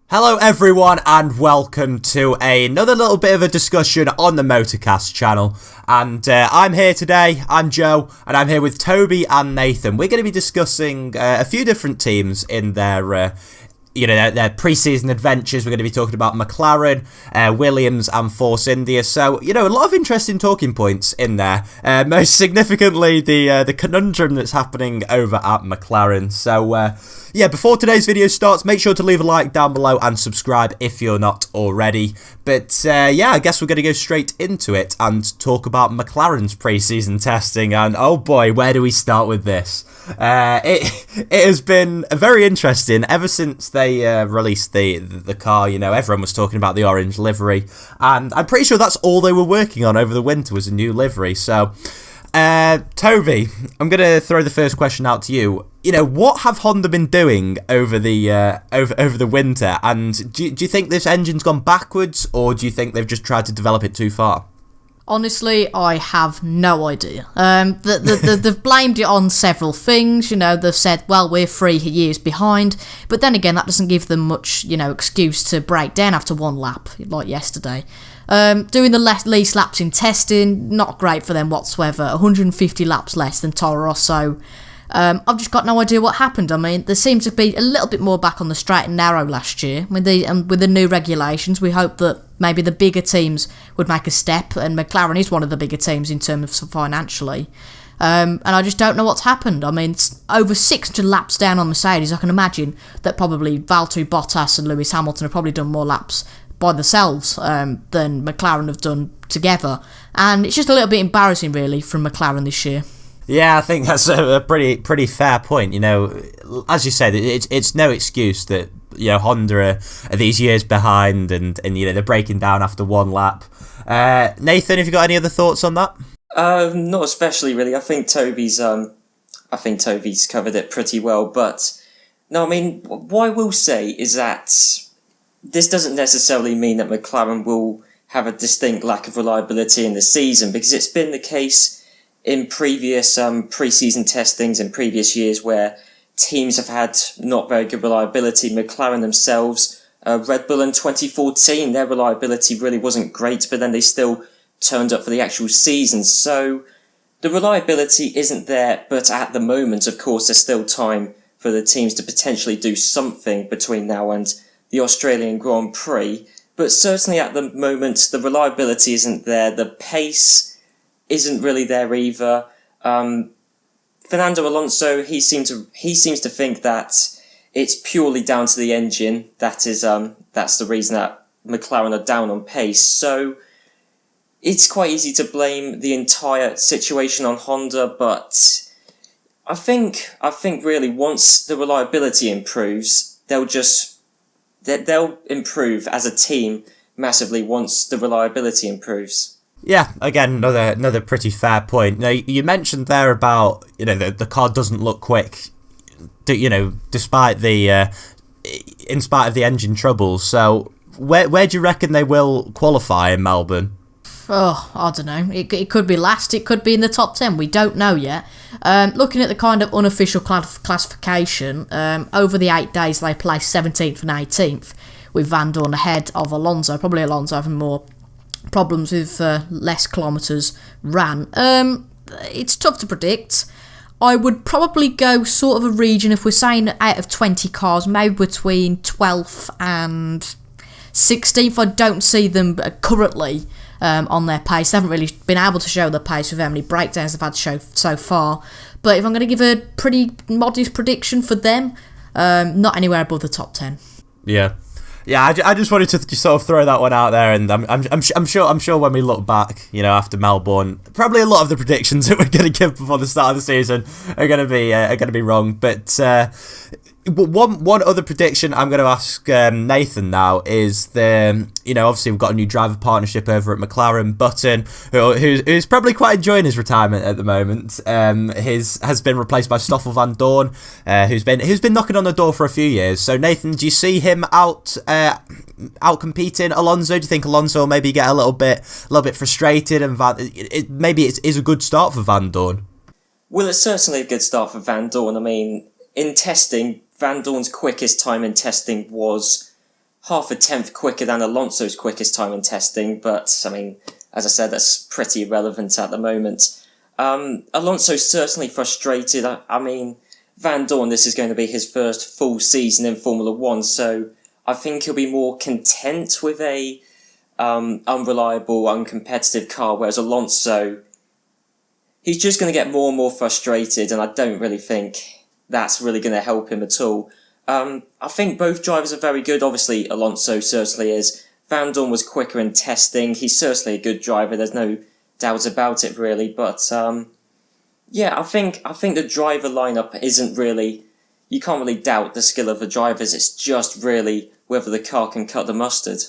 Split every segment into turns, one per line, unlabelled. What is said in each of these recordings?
Hello everyone and welcome to another little bit of a discussion on the Motorcast channel. And I'm here today, I'm Joe, and I'm here with Toby and Nathan. We're going to be discussing a few different teams in their their pre-season adventures. We're going to be talking about McLaren, Williams and Force India. So, a lot of interesting talking points in there. Most significantly, the conundrum that's happening over at McLaren. So, before today's video starts, make sure to leave a like down below and subscribe if you're not already. But, I guess we're going to go straight into it and talk about McLaren's pre-season testing. And, oh boy, where do we start with this? It has been very interesting ever since they released the car. Everyone was talking about the orange livery, and I'm pretty sure that's all they were working on over the winter was a new livery. So, Toby, I'm gonna throw the first question out to you. What have Honda been doing over the over the winter, and do you think this engine's gone backwards, or do you think they've just tried to develop it too far?
Honestly, I have no idea. They've blamed it on several things. They've said, well, we're 3 years behind. But then again, that doesn't give them much, excuse to break down after one lap, like yesterday. Doing the least laps in testing, not great for them whatsoever. 150 laps less than Toro Rosso. I've just got no idea what happened. I mean, there seemed to be a little bit more back on the straight and narrow last year. With the new regulations, we hope that maybe the bigger teams would make a step, and McLaren is one of the bigger teams in terms of financially. And I just don't know what's happened. I mean, it's over 600 laps down on Mercedes. I can imagine that probably Valtteri Bottas and Lewis Hamilton have probably done more laps by themselves than McLaren have done together. And it's just a little bit embarrassing, really, from McLaren this year.
Yeah, I think that's a pretty fair point. As you said, it's no excuse that Honda are these years behind, and they're breaking down after one lap. Nathan, have you got any other thoughts on that?
Not especially, really. I think Toby's covered it pretty well. But no, I mean, what I will say is that this doesn't necessarily mean that McLaren will have a distinct lack of reliability in the season, because it's been the case in previous pre-season testings in previous years where teams have had not very good reliability. McLaren themselves, Red Bull in 2014, their reliability really wasn't great, but then they still turned up for the actual season. So the reliability isn't there, but at the moment, of course, there's still time for the teams to potentially do something between now and the Australian Grand Prix. But certainly at the moment, the reliability isn't there. The pace isn't really there either. Fernando Alonso, he seems to think that it's purely down to the engine. That's the reason that McLaren are down on pace. So it's quite easy to blame the entire situation on Honda, but I think really once the reliability improves, they'll improve as a team massively once the reliability improves.
Yeah, again, another pretty fair point. Now, you mentioned there about the car doesn't look quick, despite in spite of the engine troubles. So where do you reckon they will qualify in Melbourne?
Oh, I don't know. It could be last. It could be in the top 10. We don't know yet. Looking at the kind of unofficial classification, over the 8 days they placed 17th and 18th, with Van Dorn ahead of Alonso. Probably Alonso having more problems with less kilometres ran. It's tough to predict. I would probably go sort of a region, if we're saying out of 20 cars, maybe between 12th and 16th. I don't see them currently on their pace. They haven't really been able to show their pace with how many breakdowns they've had to show so far. But if I'm going to give a pretty modest prediction for them, not anywhere above the top 10.
Yeah, I just wanted to sort of throw that one out there, and I'm sure when we look back, after Melbourne, probably a lot of the predictions that we're going to give before the start of the season are going to be wrong. But one other prediction I'm going to ask Nathan now is obviously we've got a new driver partnership over at McLaren. Button, who's probably quite enjoying his retirement at the moment, has been replaced by Stoffel Van Dorn, who's been knocking on the door for a few years. So Nathan, do you see him out competing Alonso? Do you think Alonso will maybe get a little bit frustrated, and maybe it is a good start for Van Dorn?
Well, it's certainly a good start for Van Dorn. I mean, in testing, Van Dorn's quickest time in testing was half a tenth quicker than Alonso's quickest time in testing, but, I mean, as I said, that's pretty irrelevant at the moment. Alonso's certainly frustrated. I mean, Van Dorn, this is going to be his first full season in Formula 1, so I think he'll be more content with a unreliable, uncompetitive car, whereas Alonso, he's just going to get more and more frustrated, and I don't really think that's really going to help him at all. I think both drivers are very good. Obviously, Alonso certainly is. Van Dorn was quicker in testing. He's certainly a good driver. There's no doubt about it, really. But yeah, I think the driver lineup isn't really. You can't really doubt the skill of the drivers. It's just really whether the car can cut the mustard.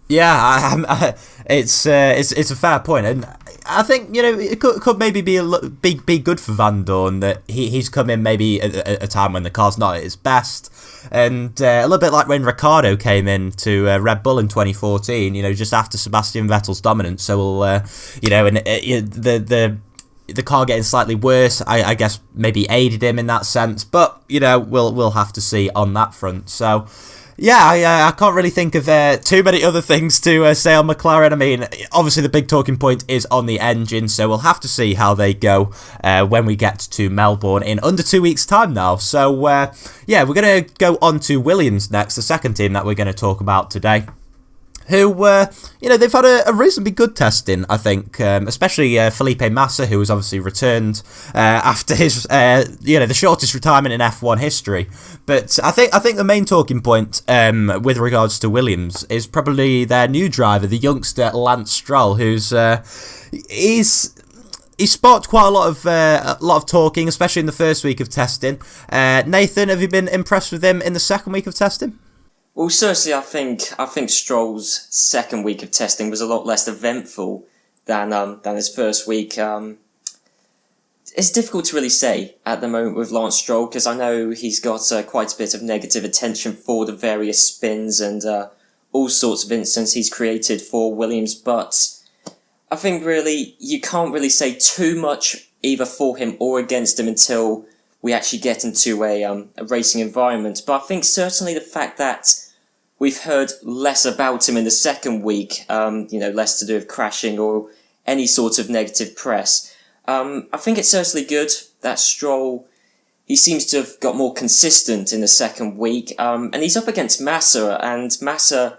Yeah, it's a fair point, and I think it could maybe be good for Van Dorn that he's come in maybe at a time when the car's not at its best, and a little bit like when Ricciardo came in to Red Bull in 2014, just after Sebastian Vettel's dominance. So the car getting slightly worse, I guess maybe aided him in that sense, but we'll have to see on that front. So. Yeah, I can't really think of too many other things to say on McLaren. I mean, obviously the big talking point is on the engine, so we'll have to see how they go when we get to Melbourne in under 2 weeks' time now. So, yeah, we're going to go on to Williams next, the second team that we're going to talk about today. Who, they've had a reasonably good testing, I think, especially Felipe Massa, who was obviously returned after his, the shortest retirement in F1 history. But I think the main talking point with regards to Williams is probably their new driver, the youngster Lance Stroll, who's he sparked quite a lot of talking, especially in the first week of testing. Nathan, have you been impressed with him in the second week of testing?
Well, certainly, I think Stroll's second week of testing was a lot less eventful than his first week. It's difficult to really say at the moment with Lance Stroll, because I know he's got quite a bit of negative attention for the various spins and all sorts of incidents he's created for Williams, but I think really you can't really say too much either for him or against him until we actually get into a racing environment. But I think certainly the fact that we've heard less about him in the second week, less to do with crashing or any sort of negative press. I think it's certainly good that Stroll, he seems to have got more consistent in the second week, and he's up against Massa, and Massa,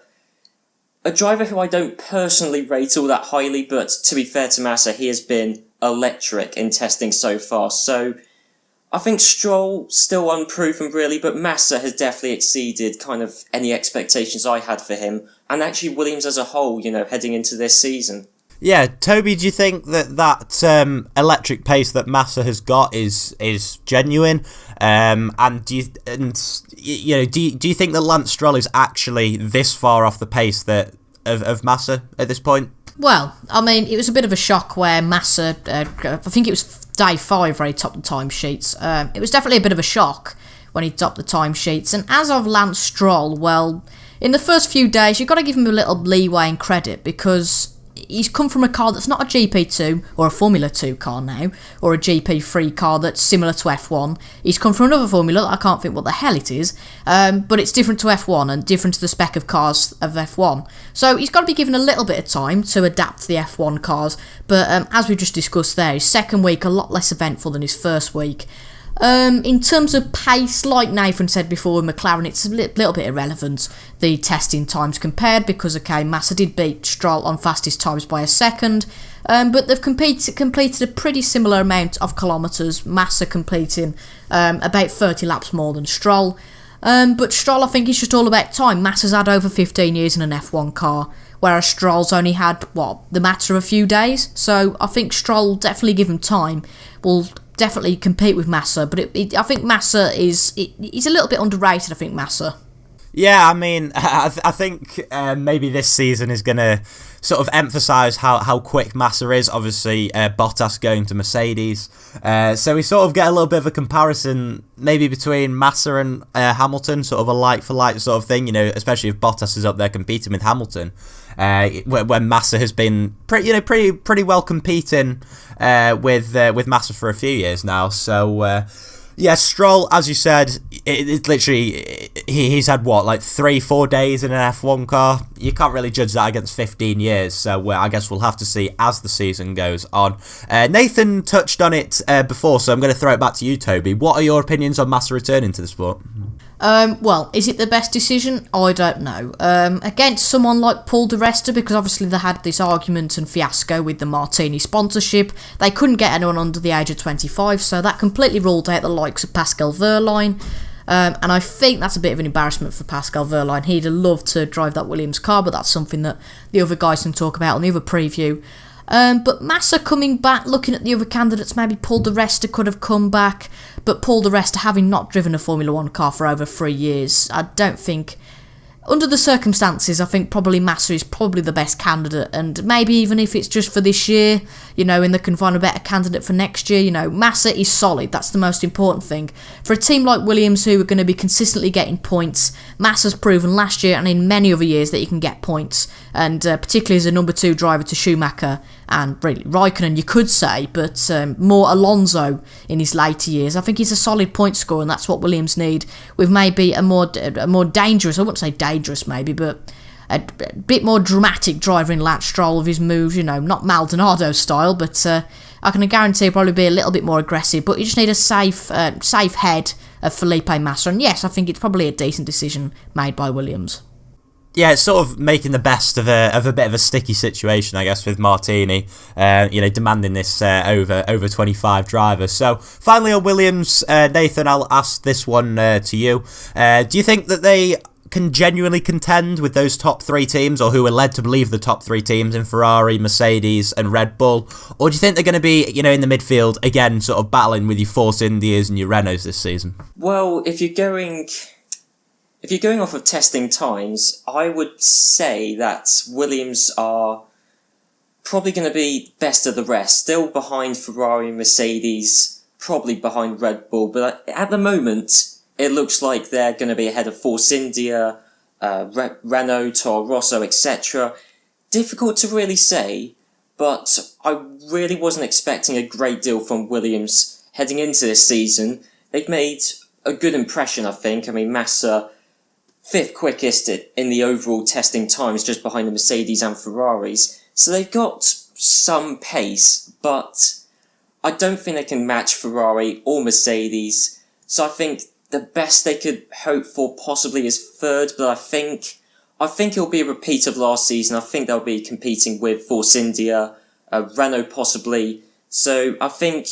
a driver who I don't personally rate all that highly, but to be fair to Massa, he has been electric in testing so far, so I think Stroll still unproven really, but Massa has definitely exceeded kind of any expectations I had for him, and actually Williams as a whole, heading into this season.
Yeah, Toby, do you think that electric pace that Massa has got is genuine? And do you think that Lance Stroll is actually this far off the pace of Massa at this point?
Well, I mean, it was a bit of a shock where Massa, I think it was day 5 where he topped the timesheets. It was definitely a bit of a shock when he topped the timesheets. And as of Lance Stroll, well, in the first few days, you've got to give him a little leeway and credit, because he's come from a car that's not a GP2 or a Formula 2 car now, or a GP3 car that's similar to F1. He's come from another Formula that I can't think what the hell it is, but it's different to F1 and different to the spec of cars of F1. So he's got to be given a little bit of time to adapt to the F1 cars, but as we just discussed there, his second week a lot less eventful than his first week. In terms of pace, like Nathan said before with McLaren, it's a little bit irrelevant, the testing times compared, because, okay, Massa did beat Stroll on fastest times by a second, but they've completed a pretty similar amount of kilometres, Massa completing about 30 laps more than Stroll. But Stroll, I think, is just all about time. Massa's had over 15 years in an F1 car, whereas Stroll's only had, the matter of a few days. So I think Stroll, definitely give him time, will definitely compete with Massa, but I think Massa he's a little bit underrated, I think, Massa.
Yeah, I mean, I think maybe this season is going to sort of emphasise how quick Massa is. Obviously, Bottas going to Mercedes. So we sort of get a little bit of a comparison maybe between Massa and Hamilton, sort of a like-for-like sort of thing, especially if Bottas is up there competing with Hamilton. When Massa has been pretty well competing with Massa for a few years now. So Yeah, Stroll, as you said, it's literally, he's had what, like 3-4 days in an F1 car? You can't really judge that against 15 years, so I guess we'll have to see as the season goes on. Nathan touched on it before, so I'm going to throw it back to you, Toby. What are your opinions on Massa returning to the sport?
Well, is it the best decision? I don't know. Against someone like Paul di Resta, because obviously they had this argument and fiasco with the Martini sponsorship. They couldn't get anyone under the age of 25, so that completely ruled out the likes of Pascal Wehrlein. And I think that's a bit of an embarrassment for Pascal Wehrlein. He'd have loved to drive that Williams car, but that's something that the other guys can talk about on the other preview. But Massa coming back, looking at the other candidates, maybe Paul di Resta could have come back, but Paul di Resta having not driven a Formula 1 car for over 3 years, I don't think, under the circumstances, I think probably Massa is probably the best candidate, and maybe even if it's just for this year, you know, and they can find a better candidate for next year, you know, Massa is solid, that's the most important thing. For a team like Williams who are going to be consistently getting points, Massa's proven last year and in many other years that he can get points, and particularly as a number 2 driver to Schumacher and really Raikkonen, you could say, but more Alonso in his later years. I think he's a solid point scorer, and that's what Williams need, with maybe a more dangerous, I wouldn't say dangerous maybe, but a bit more dramatic driver in Lance Stroll of his moves, you know, not Maldonado style, but I can guarantee he'll probably be a little bit more aggressive, but you just need a safe head of Felipe Massa, and yes, I think it's probably a decent decision made by Williams.
Yeah, it's sort of making the best of a bit of a sticky situation, I guess, with Martini, demanding this over 25 drivers. So finally on Williams, Nathan, I'll ask this one to you. Do you think that they can genuinely contend with those top 3 teams, or who are led to believe the top 3 teams in Ferrari, Mercedes and Red Bull? Or do you think they're going to be, in the midfield, again, sort of battling with your Force Indias and your Renaults this season?
Well, if you're going off of testing times, I would say that Williams are probably going to be best of the rest, still behind Ferrari and Mercedes, probably behind Red Bull, but at the moment it looks like they're going to be ahead of Force India, Renault, Toro Rosso, etc. Difficult to really say, but I really wasn't expecting a great deal from Williams heading into this season. They've made a good impression, I think. I mean, Massa, 5th quickest in the overall testing times, just behind the Mercedes and Ferraris. So they've got some pace, but I don't think they can match Ferrari or Mercedes. So I think the best they could hope for possibly is 3rd, but I think it'll be a repeat of last season. I think they'll be competing with Force India, Renault possibly. So I think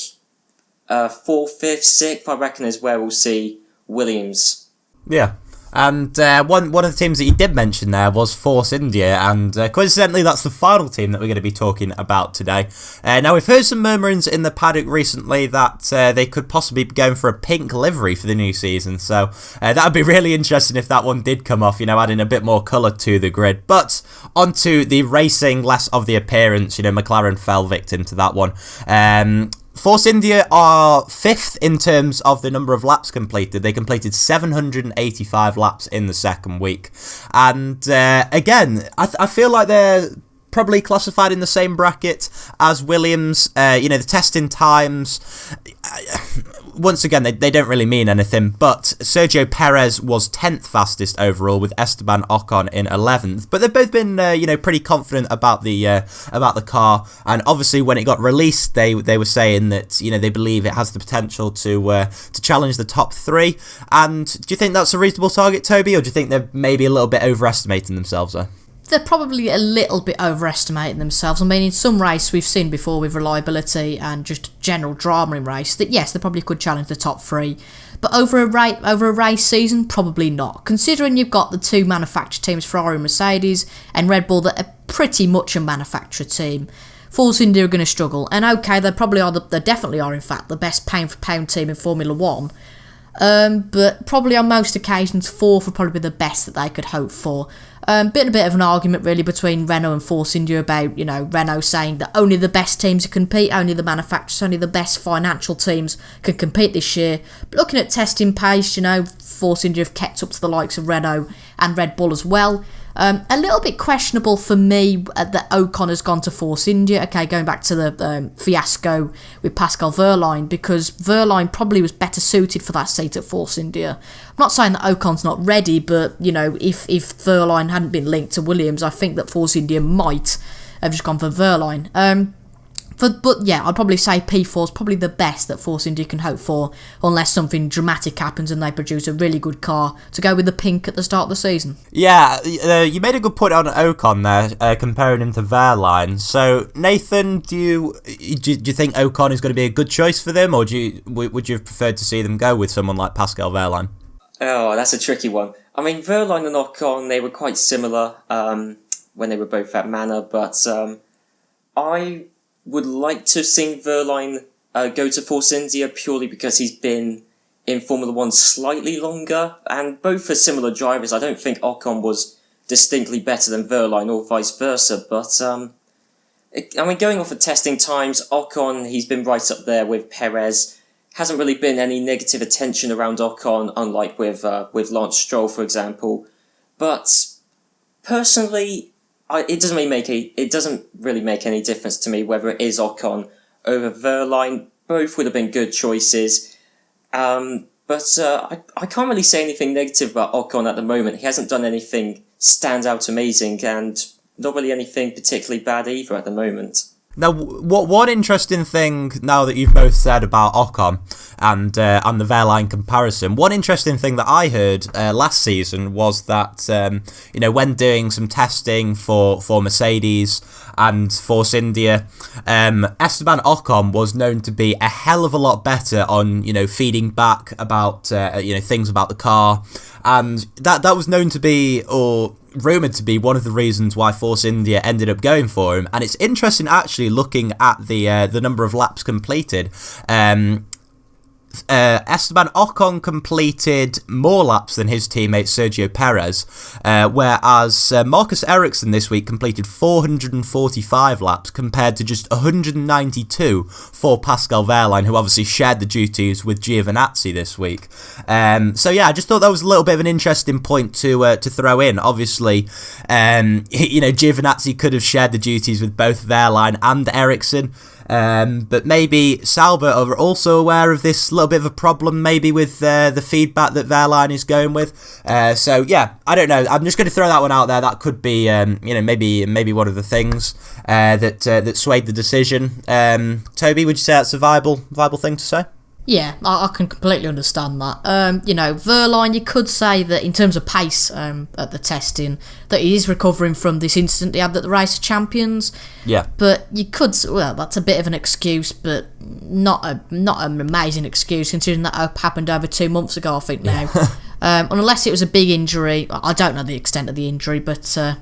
4th, 5th, 6th, I reckon, is where we'll see Williams.
Yeah. And one of the teams that you did mention there was Force India, and coincidentally that's the final team that we're going to be talking about today. Now we've heard some murmurings in the paddock recently that they could possibly be going for a pink livery for the new season, so that would be really interesting if that one did come off, adding a bit more colour to the grid. But onto the racing, less of the appearance, McLaren fell victim to that one. Force India are 5th in terms of the number of laps completed. They completed 785 laps in the second week. And again, I feel like they're probably classified in the same bracket as Williams. The testing times, once again, they don't really mean anything, but Sergio Perez was 10th fastest overall, with Esteban Ocon in 11th. But they've both been, pretty confident about the car. And obviously, when it got released, they were saying that they believe it has the potential to challenge the top 3. And do you think that's a reasonable target, Toby, or do you think they're maybe a little bit overestimating themselves there?
They're probably a little bit overestimating themselves. I mean, in some race we've seen before with reliability and just general drama in race that yes, they probably could challenge the top 3, but over a race season, probably not. Considering you've got the 2 manufacturer teams, Ferrari and Mercedes, and Red Bull, that are pretty much a manufacturer team. Force India are going to struggle, and okay, they definitely are in fact the best pound for pound team in Formula 1. But probably on most occasions, 4th would probably be the best that they could hope for. A bit of an argument really between Renault and Force India about, Renault saying that only the best teams can compete, only the manufacturers, only the best financial teams can compete this year. But looking at testing pace, Force India have kept up to the likes of Renault and Red Bull as well. A little bit questionable for me that Ocon has gone to Force India. Okay, going back to the fiasco with Pascal Wehrlein, because Wehrlein probably was better suited for that seat at Force India. I'm not saying that Ocon's not ready, but if Wehrlein hadn't been linked to Williams, I think that Force India might have just gone for Wehrlein. But yeah, I'd probably say P4 is probably the best that Force India can hope for, unless something dramatic happens and they produce a really good car to go with the pink at the start of the season.
Yeah, you made a good point on Ocon there, comparing him to Wehrlein. So, Nathan, do you think Ocon is going to be a good choice for them, or would you have preferred to see them go with someone like Pascal Wehrlein?
Oh, that's a tricky one. I mean, Wehrlein and Ocon, they were quite similar when they were both at Manor, but I would like to see Wehrlein go to Force India purely because he's been in Formula 1 slightly longer, and both are similar drivers. I don't think Ocon was distinctly better than Wehrlein or vice versa, but going off of testing times, Ocon, he's been right up there with Perez. Hasn't really been any negative attention around Ocon, unlike with Lance Stroll, for example. But personally, it doesn't really make any difference to me whether it is Ocon over Wehrlein. Both would have been good choices. But I can't really say anything negative about Ocon at the moment. He hasn't done anything stand out amazing, and not really anything particularly bad either at the moment.
Now, one interesting thing, now that you've both said about Ocon and the Wehrlein comparison, one interesting thing that I heard last season was that, when doing some testing for Mercedes and Force India, Esteban Ocon was known to be a hell of a lot better on, feeding back about, things about the car. And that was known to be, or rumoured to be, one of the reasons why Force India ended up going for him. And it's interesting actually looking at the number of laps completed. Esteban Ocon completed more laps than his teammate Sergio Perez, whereas Marcus Ericsson this week completed 445 laps compared to just 192 for Pascal Wehrlein, who obviously shared the duties with Giovinazzi this week. So yeah, I just thought that was a little bit of an interesting point to throw in. Obviously, Giovinazzi could have shared the duties with both Wehrlein and Ericsson. But maybe Sauber are also aware of this little bit of a problem, maybe with the feedback that Wehrlein is going with. So yeah, I don't know. I'm just going to throw that one out there. That could be, maybe one of the things that swayed the decision. Toby, would you say that's a viable thing to say?
Yeah, I can completely understand that. Wehrlein, you could say that in terms of pace at the testing, that he is recovering from this incident he had at the Race of Champions.
Yeah. But
you could, that's a bit of an excuse, but not an amazing excuse considering that happened over 2 months ago, I think now. Unless it was a big injury. I don't know the extent of the injury, but I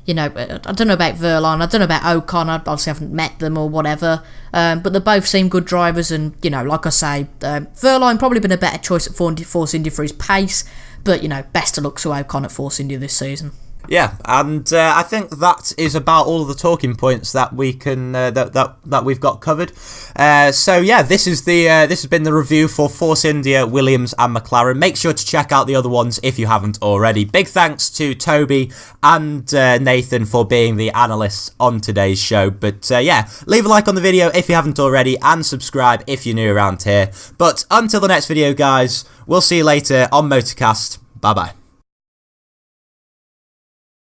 don't know about Wehrlein, I don't know about Ocon, I obviously haven't met them or whatever, but they both seem good drivers, and, like I say, Wehrlein probably been a better choice at Force India for his pace, but, best of luck to Ocon at Force India this season.
Yeah, and I think that is about all of the talking points that we can that we've got covered. So yeah, this has been the review for Force India, Williams, and McLaren. Make sure to check out the other ones if you haven't already. Big thanks to Toby and Nathan for being the analysts on today's show. But yeah, leave a like on the video if you haven't already, and subscribe if you're new around here. But until the next video, guys, we'll see you later on Motorcast. Bye bye.